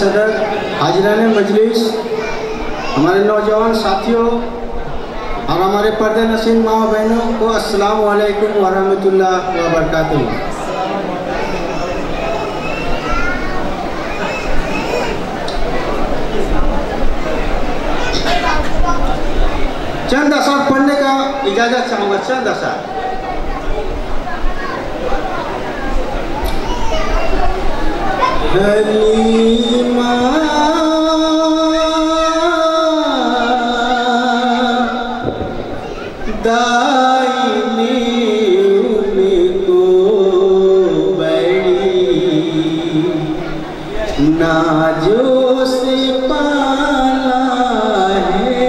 सदर, हाजिरान मजलिस, हमारे नौजवान साथियों और हमारे पर्दे नशीन माँ बहनों को अस्सलाम वालेकुम वरहमतुल्लाह वबरकातुहू। चंद अशर पढ़ने का इजाज़त चाहूँगा। चंद अशर हलीमा दाईने उनको बड़ी नाजों से पाला है।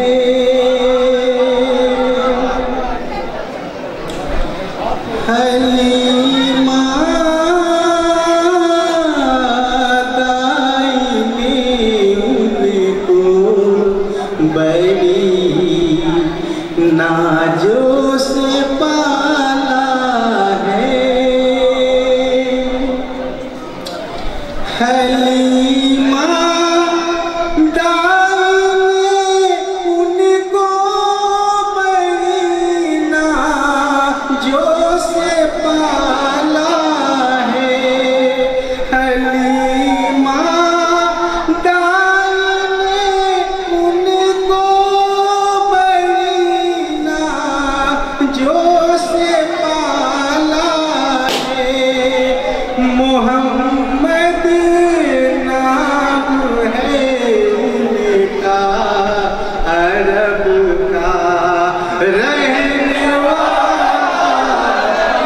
हलीमा नाजों से पाला है। हलीमा दाईने उनको बड़ी नाजों से पाला है। हलीमा जो से पाला है। मोहम्मद नाम है उनका, अरब का रहने वाला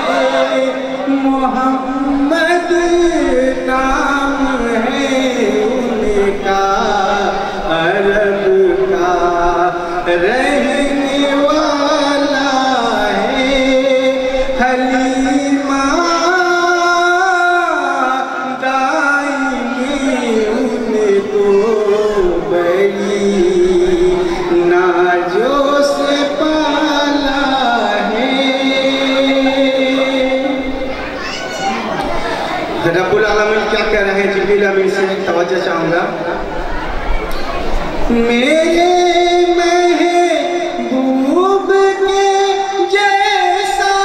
है। मोहम्मद नाम है उनका, अरब का रहने वाला। हलीमा दाईने उनको बड़ी नाजों से पाला है। रब्बुल आलमीन क्या कह रहे हैं? जिब्रील अमीन से तवज्जो चाहूँगा। मेरे महबूब के जैसा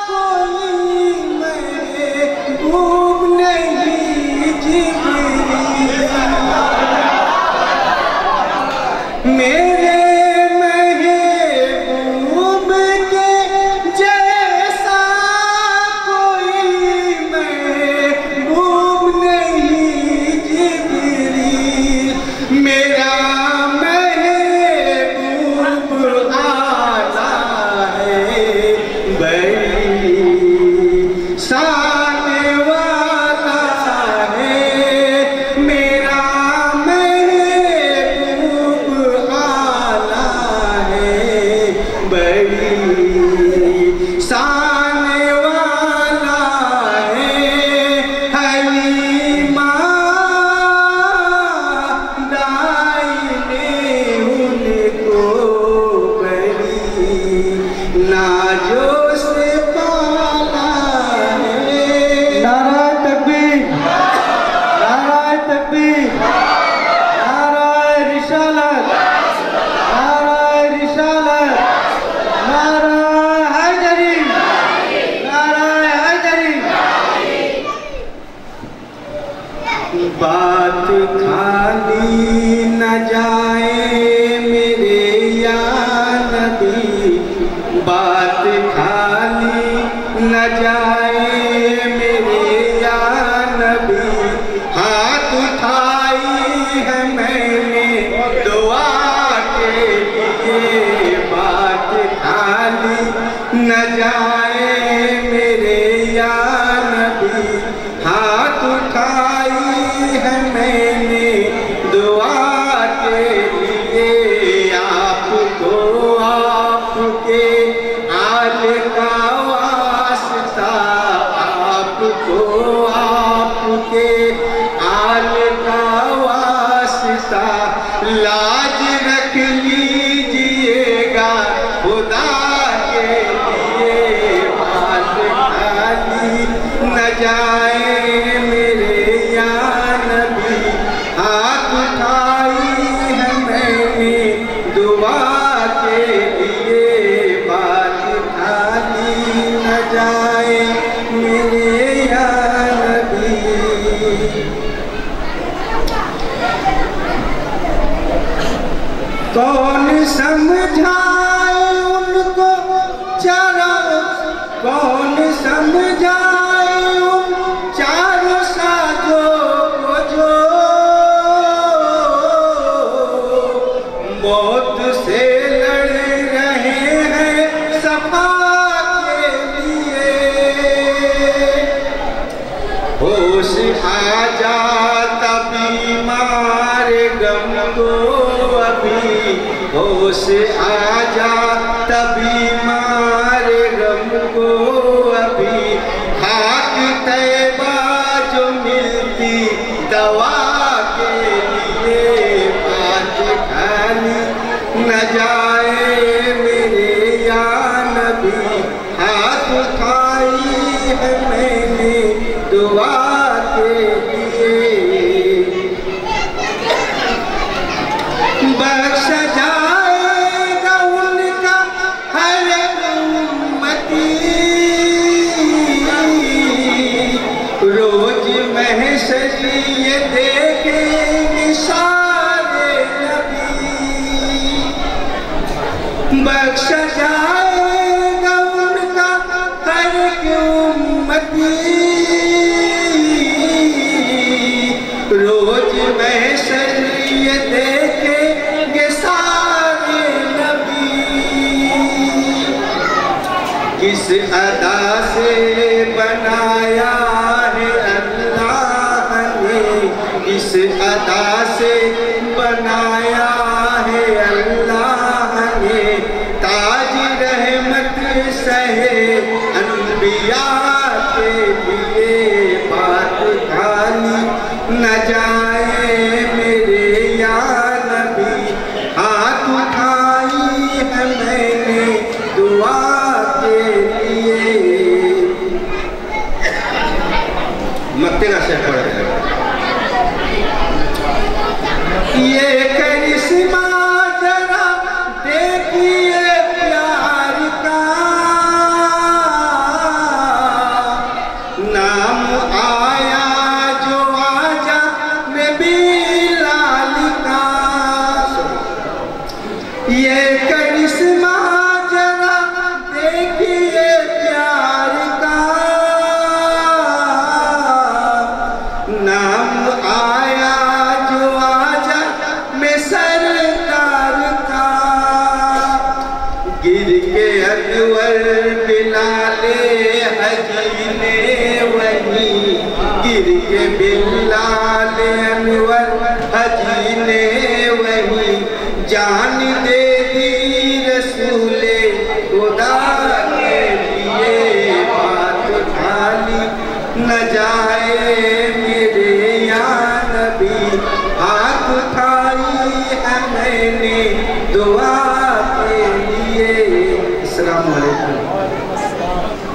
कोई महबूब नहीं जिब्रील। मेरा महबूब आला है, बड़ी शान वाला है। मेरा बड़ी शान वाला है। हलीमा दाईने उनको बड़ी नाजों से पाला है। नारा तकबीर, नारा तकबीर, नारा रिसालत, नारा रिसालत, नारा हैदरी, नारा हैदरी। बात खाली न जाए मेरे या नबी, बात खाली न जाए मेरे या नबी। हाथ उठाई है मैंने दुआ के लिए, बात खाली न जाए मेरे या नबी। हाथ उठाई है मैंने दुआ के कौन समझाए उनको चारों, कौन समझाए उन चारों साधों को जो मौत से लड़ रहे हैं सफा के लिए। होश आ जा तभी मारे गम को अभी, होश आ जा तभी मारे गम को अभी। खाक तैबा जो मिलती दवा के लिए, बात खाली न जाए मेरे या नबी। हाथ उठाई है मैंने दुआ के लिए, बख्श जाएगा उनका हर उम्मती। रोज महशर ये देखेंगे सारे नबी, बख्श जाएगा उनका हर उम्मती। रोज महशर ये देखेंगे सारे नबी। किस अदा से बनाया है अल्लाह ने, किस अदा से बनाया है अल्लाह ने। ताज रहमत सहे अनबिया के लिए, बात खाली न जाए मेरे या नबी। हाथ उठाई है मैंने दुआ के लिए। मक्तेगा से पढ़ रहे ये करिश्मा जरा देखिए प्यार का। नाम आया जो आजा में बिलाल का। ये करिश्मा जरा देखिए प्यार का। नाम आया जो आजा में सरकार का। गिर के अनवर बिलाले हजी ने वही, गिर के बिलाले अनवर हजी ने वही। जान दे दी रसूले खुदा के लिए, बात खाली न जाए मेरे या नबी। हाथ उठाई है मैंने दुआ